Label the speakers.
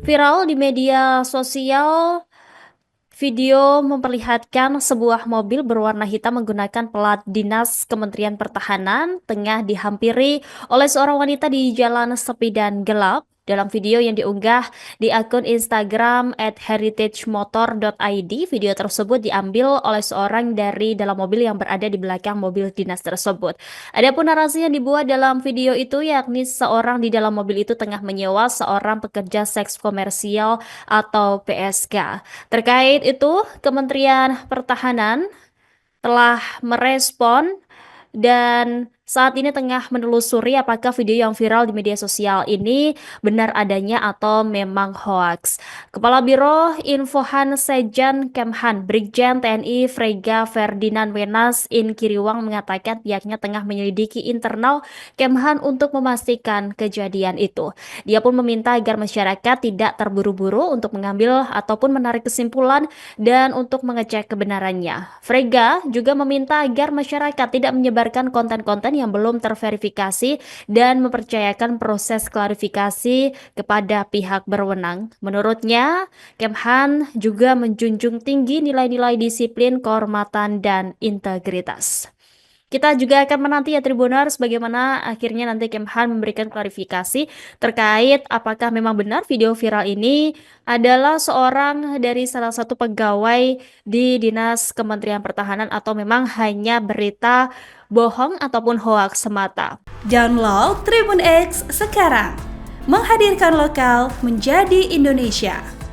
Speaker 1: Viral di media sosial, video memperlihatkan sebuah mobil berwarna hitam menggunakan plat dinas Kementerian Pertahanan tengah dihampiri oleh seorang wanita di jalan sepi dan gelap. Dalam video yang diunggah di akun Instagram @heritagemotor.id, video tersebut diambil oleh seorang dari dalam mobil yang berada di belakang mobil dinas tersebut. Adapun narasi yang dibuat dalam video itu yakni seorang di dalam mobil itu tengah menyewa seorang pekerja seks komersial atau PSK. Terkait itu, Kementerian Pertahanan telah merespon dan saat ini tengah menelusuri apakah video yang viral di media sosial ini benar adanya atau memang hoaks. Kepala Biro Infohan Sejan Kemhan, Brigjen TNI Frega Ferdinand Wenas Inkiriwang mengatakan pihaknya tengah menyelidiki internal Kemhan untuk memastikan kejadian itu. Dia pun meminta agar masyarakat tidak terburu-buru untuk mengambil ataupun menarik kesimpulan dan untuk mengecek kebenarannya. Frega juga meminta agar masyarakat tidak menyebarkan konten-konten yang belum terverifikasi dan mempercayakan proses klarifikasi kepada pihak berwenang. Menurutnya, Kemhan juga menjunjung tinggi nilai-nilai disiplin, kehormatan, dan integritas. Kita juga akan menanti ya Tribuners bagaimana akhirnya nanti Kemhan memberikan klarifikasi terkait apakah memang benar video viral ini adalah seorang dari salah satu pegawai di Dinas Kementerian Pertahanan atau memang hanya berita bohong ataupun hoaks semata.
Speaker 2: Download Tribun X sekarang, menghadirkan lokal menjadi Indonesia.